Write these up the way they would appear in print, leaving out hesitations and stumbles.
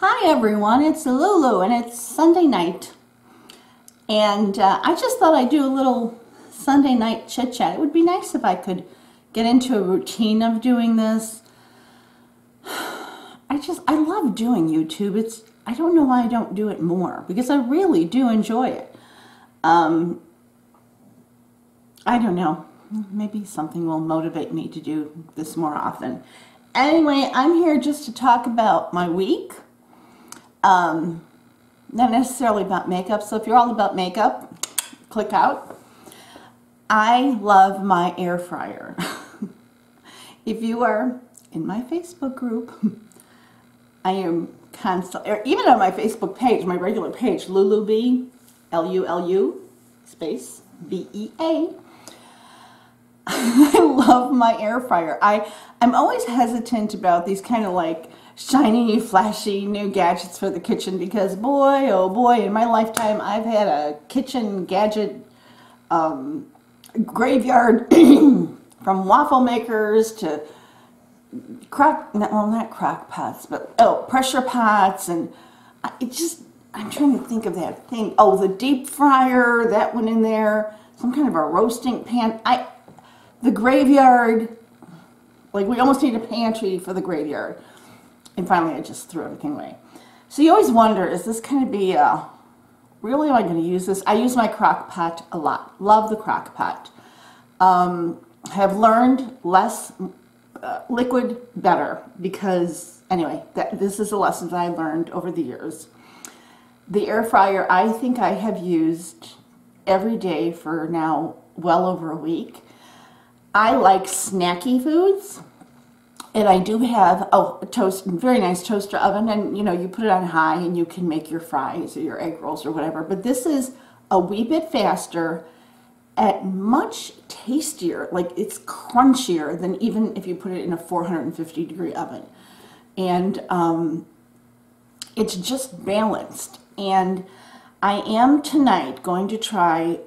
Hi everyone, it's Lulu and it's Sunday night, and I just thought I'd do a little Sunday night chit chat. It would be nice if I could get into a routine of doing this. I love doing YouTube. I don't know why I don't do it more, because I really do enjoy it. I don't know, maybe something will motivate me to do this more often. Anyway, I'm here just to talk about my week. Not necessarily about makeup, so if you're all about makeup, click out. I love my air fryer. If you are in my Facebook group, I am constantly, or even on my Facebook page, my regular page, LULU BEA, L-U-L-U space B-E-A. I love my air fryer. I'm always hesitant about these kind of like shiny, flashy new gadgets for the kitchen, because boy, oh boy, in my lifetime I've had a kitchen gadget graveyard from waffle makers to not crock pots, but pressure pots, and I'm trying to think of that thing. Oh, the deep fryer, that one in there, some kind of a roasting pan. The graveyard, like we almost need a pantry for the graveyard. And finally, I just threw everything away. So you always wonder, is this going to be, really am I going to use this? I use my crock pot a lot. Love the crock pot. Have learned less liquid better, because, anyway, this is a lesson that I learned over the years. The air fryer, I think I have used every day for now well over a week. I like snacky foods. And I do have a very nice toaster oven, and you know, you put it on high and you can make your fries or your egg rolls or whatever. But this is a wee bit faster and much tastier. Like, it's crunchier than even if you put it in a 450-degree oven. And it's just balanced. And I am tonight going to try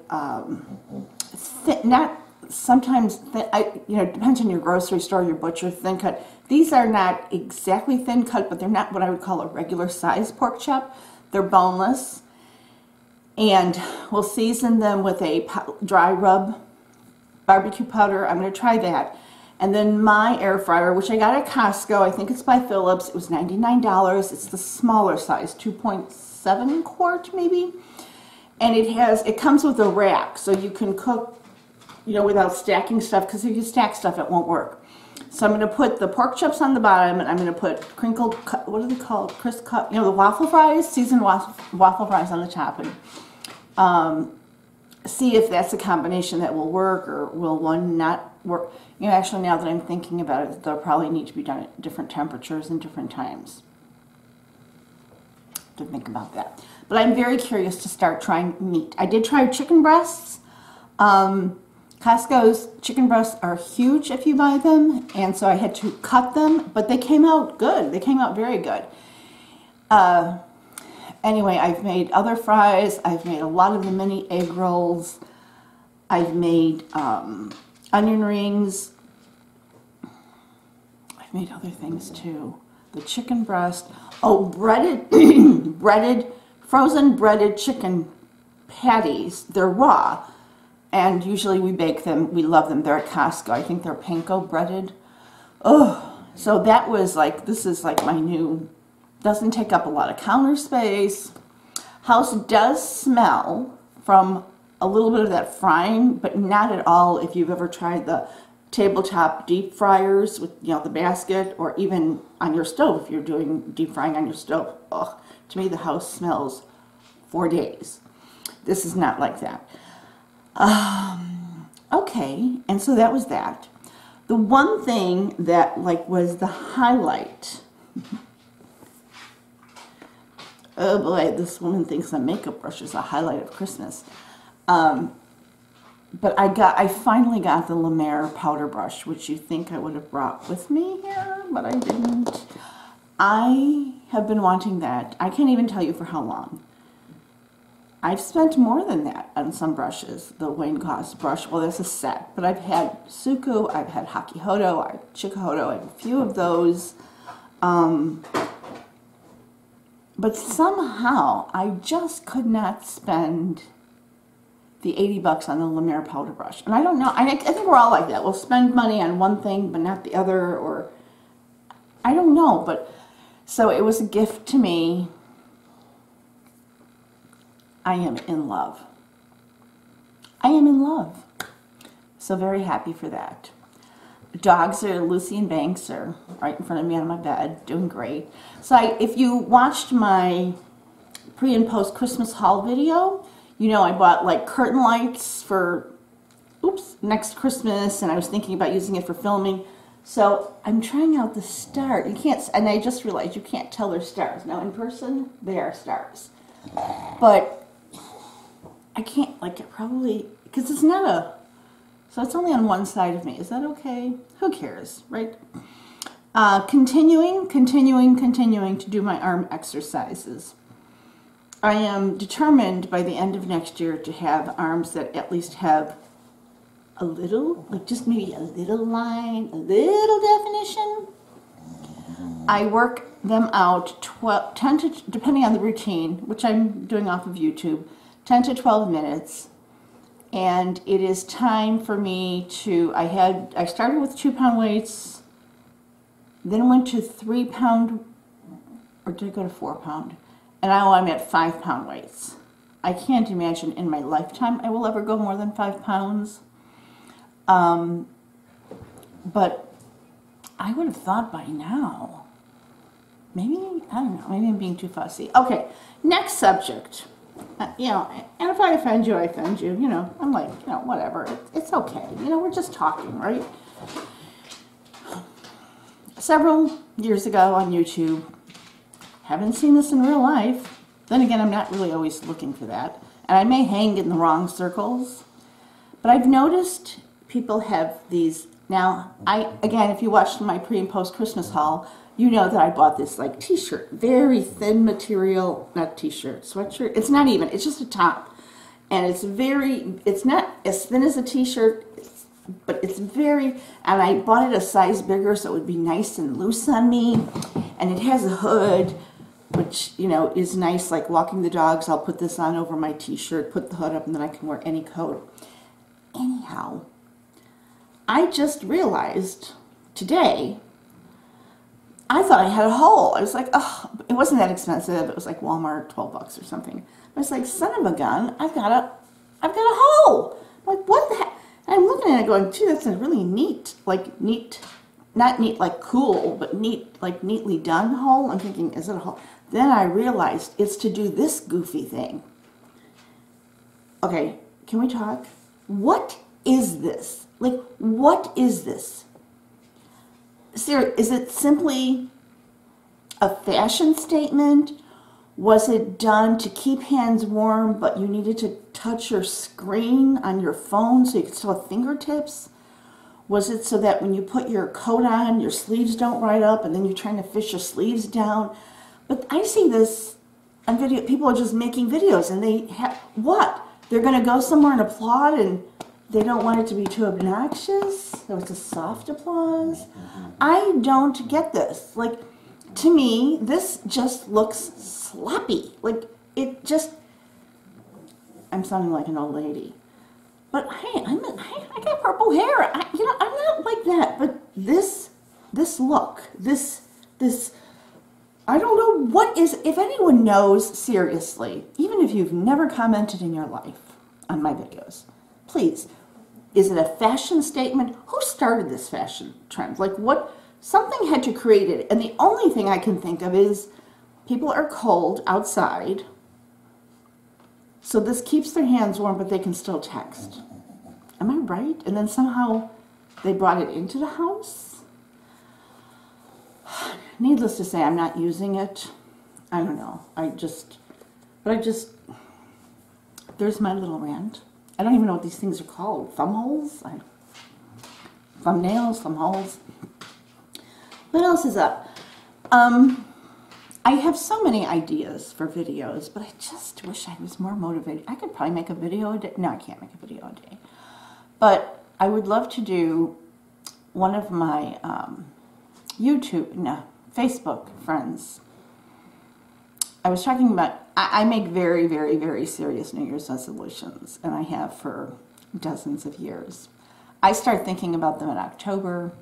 sometimes, depends on your grocery store, your butcher, thin cut. These are not exactly thin cut, but they're not what I would call a regular size pork chop. They're boneless. And we'll season them with a dry rub barbecue powder. I'm going to try that. And then my air fryer, which I got at Costco, I think it's by Philips. It was $99. It's the smaller size, 2.7 quart maybe. And it comes with a rack, so you can cook, without stacking stuff, because if you stack stuff, it won't work. So I'm going to put the pork chops on the bottom, and I'm going to put crinkled, what are they called? Crisp cut, the waffle fries, seasoned waffle fries on the top, and see if that's a combination that will work, or will one not work. Actually, now that I'm thinking about it, they'll probably need to be done at different temperatures and different times. To think about that. But I'm very curious to start trying meat. I did try chicken breasts. Costco's chicken breasts are huge if you buy them, and so I had to cut them, but they came out good. They came out very good. Anyway, I've made other fries. I've made a lot of the mini egg rolls. I've made onion rings. I've made other things too. The chicken breast. Oh, frozen breaded chicken patties. They're raw. And usually we bake them. We love them. They're at Costco. I think they're panko breaded. Oh, so that was like, this is like my new, doesn't take up a lot of counter space. House does smell from a little bit of that frying, but not at all if you've ever tried the tabletop deep fryers with, the basket, or even on your stove if you're doing deep frying on your stove. Oh, to me the house smells for days. This is not like that. Okay, and so that was that. The one thing that was the highlight. Oh boy, this woman thinks a makeup brush is a highlight of Christmas. But I finally got the Mer Powder Brush, which you think I would have brought with me here, but I didn't. I have been wanting that. I can't even tell you for how long. I've spent more than that on some brushes. The Wayne Goss brush, well, there's a set, but I've had Suku, I've had Hakihodo, I've Chikuhodo, I have a few of those. But somehow I just could not spend the 80 bucks on the Mer Powder Brush. And I don't know, I think we're all like that. We'll spend money on one thing but not the other, or I don't know. But so it was a gift to me. I am in love. I am in love. So very happy for that. Dogs are, Lucy and Banks are right in front of me on my bed, doing great. So if you watched my pre and post Christmas haul video, you know I bought like curtain lights for, next Christmas, and I was thinking about using it for filming. So I'm trying out the star. You can't, and I just realized you can't tell they're stars. Now in person, they are stars. But I can't, like, it probably, because it's not a, so it's only on one side of me. Is that okay? Who cares, right? Continuing to do my arm exercises. I am determined by the end of next year to have arms that at least have a little, like just maybe a little line, a little definition. I work them out 10 to, depending on the routine, which I'm doing off of YouTube, 10 to 12 minutes. And it is time for me to, I started with 2-pound weights, then went to 3-pound, or did I go to 4-pound? And now I'm at 5-pound weights. I can't imagine in my lifetime I will ever go more than 5 pounds. But I would have thought by now. Maybe, I don't know, maybe I'm being too fussy. Okay, next subject. You know, and if I offend you, I offend you. You know, I'm like, you know, whatever. It's okay. You know, we're just talking, right? Several years ago on YouTube, haven't seen this in real life. Then again, I'm not really always looking for that. And I may hang in the wrong circles. But I've noticed people have these. Now, again, if you watched my pre and post Christmas haul, you know that I bought this like t-shirt, very thin material, not t-shirt, sweatshirt. It's not even, it's just a top. And it's not as thin as a t-shirt, but it's very, and I bought it a size bigger so it would be nice and loose on me. And it has a hood, which, you know, is nice, like walking the dogs. I'll put this on over my t-shirt, put the hood up, and then I can wear any coat. Anyhow, I just realized today, I thought I had a hole. I was like, oh, it wasn't that expensive. It was like Walmart, 12 bucks or something. I was like, son of a gun, I've got a hole. I'm like, what the heck? And I'm looking at it going, gee, that's a really neat, like neat, not neat like cool, but neat, like neatly done hole. I'm thinking, is it a hole? Then I realized it's to do this goofy thing. Okay, can we talk? What is this? Like, what is this? Sarah, is it simply a fashion statement? Was it done to keep hands warm, but you needed to touch your screen on your phone so you could still have fingertips? Was it so that when you put your coat on, your sleeves don't ride up, and then you're trying to fish your sleeves down? But I see this on video. People are just making videos, and they have, what? They're going to go somewhere and applaud, and they don't want it to be too obnoxious, so it's a soft applause. I don't get this. Like, to me, this just looks sloppy. Like, it just, I'm sounding like an old lady. But hey, I got purple hair. You know, I'm not like that. But this look, this, I don't know what is, if anyone knows, seriously, even if you've never commented in your life on my videos, please, is it a fashion statement? Who started this fashion trend? Like, what? Something had to create it. And the only thing I can think of is people are cold outside, so this keeps their hands warm, but they can still text. Am I right? And then somehow they brought it into the house? Needless to say, I'm not using it. I don't know. There's my little rant. I don't even know what these things are called. Thumb holes? Thumbnails, thumb holes. What else is up? I have so many ideas for videos, but I just wish I was more motivated. I could probably make a video a day. No, I can't make a video a day. But I would love to do one of my Facebook friends I was talking about, I make very, very, very serious New Year's resolutions, and I have for dozens of years. I start thinking about them in October.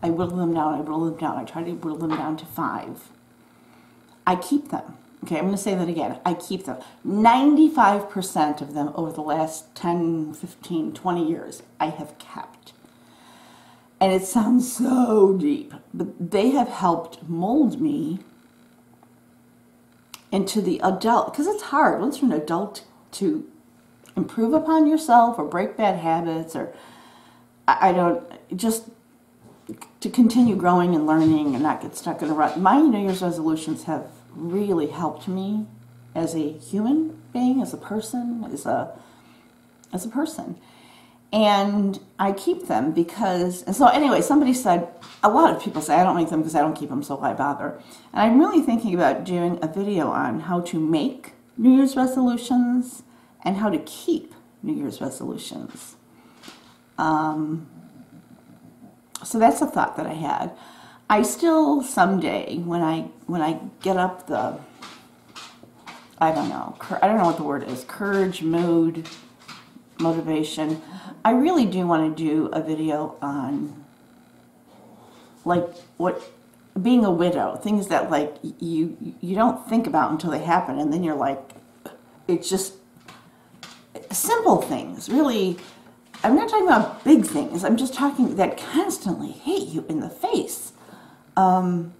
I whittle them down, I try to whittle them down to 5. I keep them. Okay, I'm going to say that again. I keep them. 95% of them over the last 10, 15, 20 years, I have kept. And it sounds so deep, but they have helped mold me into the adult, because it's hard once you're an adult to improve upon yourself or break bad habits, or just to continue growing and learning and not get stuck in a rut. My New Year's resolutions have really helped me as a human being, as a person, as a person. And I keep them because, and so anyway, somebody said, a lot of people say, I don't make them because I don't keep them, so why bother? And I'm really thinking about doing a video on how to make New Year's resolutions and how to keep New Year's resolutions. So that's a thought that I had. I still someday, when I get up the, I don't know what the word is, courage, mood, motivation, I really do want to do a video on like being a widow, things that like you don't think about until they happen, and then you're like, it's just simple things, really. I'm not talking about big things. I'm just talking that constantly hit you in the face. You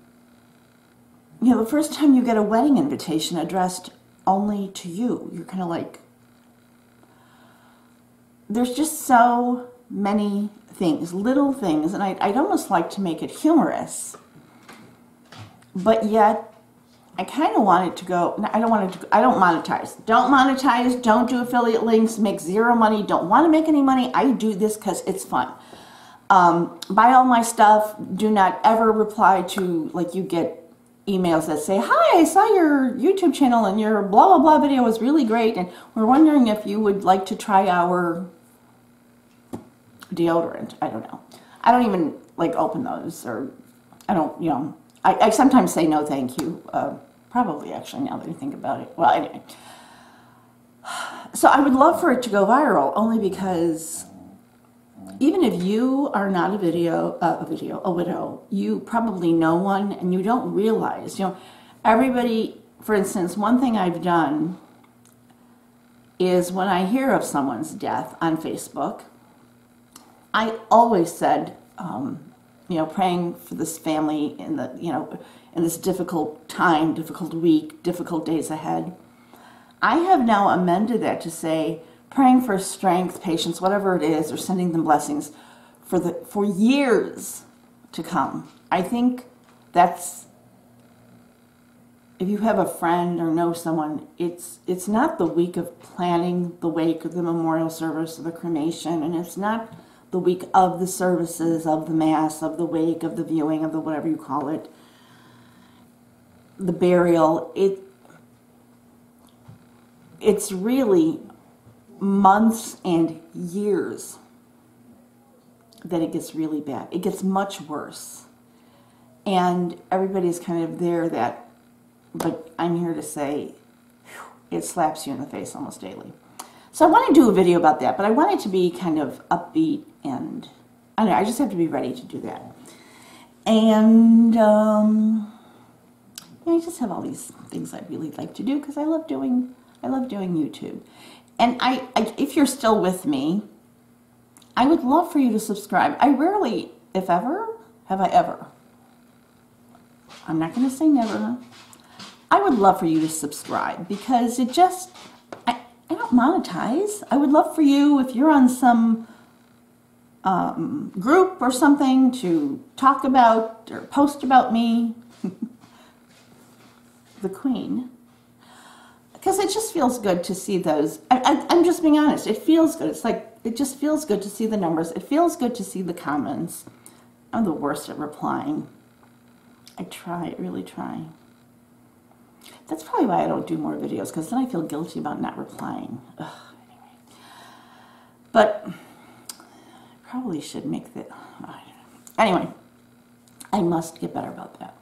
know, the first time you get a wedding invitation addressed only to you, you're kind of like, there's just so many things, little things, and I'd almost like to make it humorous, but yet I kind of want it to go, I don't monetize. Don't monetize, don't do affiliate links, make zero money, don't want to make any money. I do this because it's fun. Buy all my stuff. Do not ever reply to, like, you get emails that say, hi, I saw your YouTube channel and your blah, blah, blah video was really great, and we're wondering if you would like to try our deodorant. I don't know. I don't even, like, open those, or I don't, you know, I sometimes say no thank you. Probably, actually, now that you think about it. Well, anyway. So I would love for it to go viral, only because even if you are not a widow, you probably know one, and you don't realize, you know, everybody, for instance, one thing I've done is when I hear of someone's death on Facebook, I always said, you know, praying for this family in the, you know, in this difficult time, difficult week, difficult days ahead. I have now amended that to say, praying for strength, patience, whatever it is, or sending them blessings for years to come. I think that's, if you have a friend or know someone, it's not the week of planning the wake of the memorial service or the cremation, and it's not the week of the services, of the mass, of the wake, of the viewing, of the whatever you call it, the burial. It's really months and years that it gets really bad. It gets much worse. And everybody's kind of there that, but I'm here to say, it slaps you in the face almost daily. So I want to do a video about that, but I want it to be kind of upbeat, and I don't know, I just have to be ready to do that. And I just have all these things I really like to do because I love doing YouTube. And if you're still with me, I would love for you to subscribe. I rarely, if ever, have I ever. I'm not going to say never. I would love for you to subscribe because it just, I don't monetize. I would love for you, if you're on some group or something, to talk about or post about me, the Queen. Because it just feels good to see those. I'm just being honest. It feels good. It's like, it just feels good to see the numbers. It feels good to see the comments. I'm the worst at replying. I try, I really try. That's probably why I don't do more videos, because then I feel guilty about not replying. Ugh, anyway. But I probably should make that. Anyway, I must get better about that.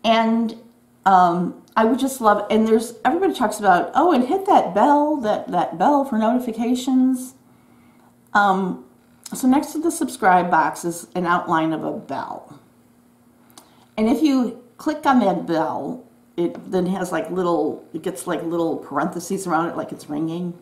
And I would just love, and there's, everybody talks about, oh, and hit that bell, that bell for notifications. So next to the subscribe box is an outline of a bell. And if you click on that bell, it then has like little, it gets like little parentheses around it like it's ringing.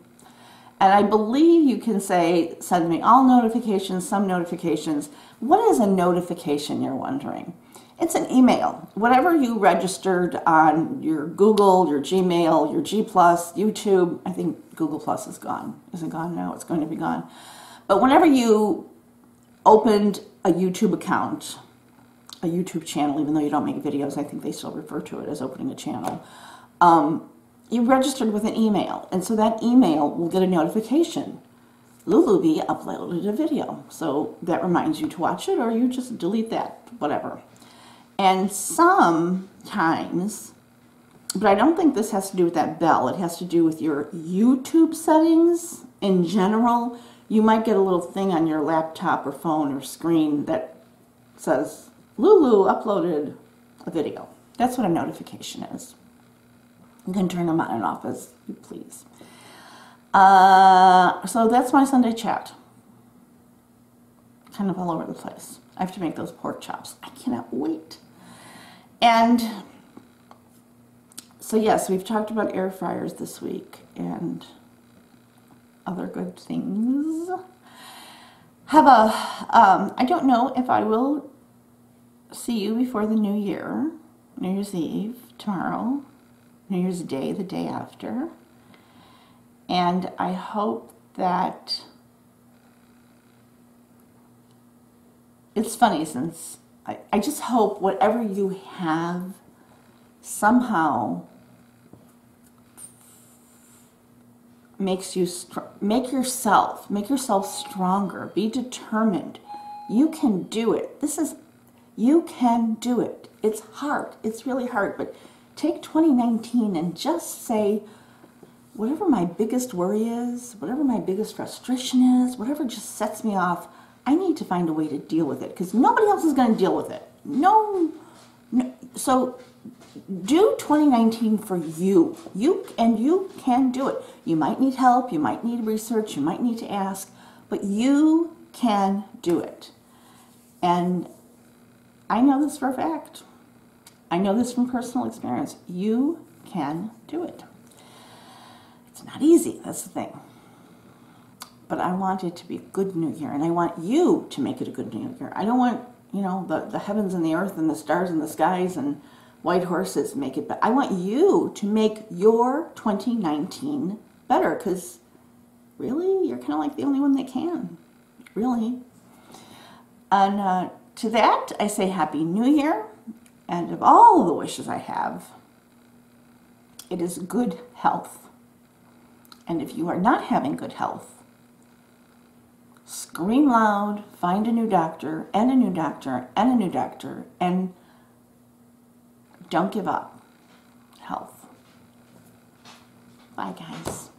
And I believe you can say, send me all notifications, some notifications. What is a notification, you're wondering? It's an email. Whatever you registered on your Google, your Gmail, your G+, YouTube. I think Google Plus is gone. Is it gone now? It's going to be gone. But whenever you opened a YouTube account, a YouTube channel, even though you don't make videos, I think they still refer to it as opening a channel. You registered with an email, and so that email will get a notification. LULU BEA uploaded a video, so that reminds you to watch it, or you just delete that, whatever. And sometimes, but I don't think this has to do with that bell, it has to do with your YouTube settings in general. You might get a little thing on your laptop or phone or screen that says, LULU uploaded a video. That's what a notification is. You can turn them on and off as you please. So that's my Sunday chat. Kind of all over the place. I have to make those pork chops. I cannot wait. And so yes, we've talked about air fryers this week and other good things. Have a, I don't know if I will see you before the New Year, New Year's Eve, tomorrow, New Year's Day, the day after. And I hope that, it's funny since, I just hope whatever you have somehow makes you, make yourself stronger. Be determined. You can do it. You can do it. It's hard. It's really hard. But take 2019 and just say, whatever my biggest worry is, whatever my biggest frustration is, whatever just sets me off, I need to find a way to deal with it because nobody else is going to deal with it. No. So do 2019 for you. You can do it. You might need help. You might need research. You might need to ask, but you can do it. And I know this for a fact. I know this from personal experience. You can do it. It's not easy, that's the thing. But I want it to be a good New Year, and I want you to make it a good New Year. I don't want, you know, the heavens and the earth and the stars and the skies and white horses make it better. I want you to make your 2019 better, because really, you're kind of like the only one that can, really. And to that, I say Happy New Year, and of all the wishes I have, it is good health. And if you are not having good health, scream loud, find a new doctor, and a new doctor, and a new doctor, and don't give up health. Bye, guys.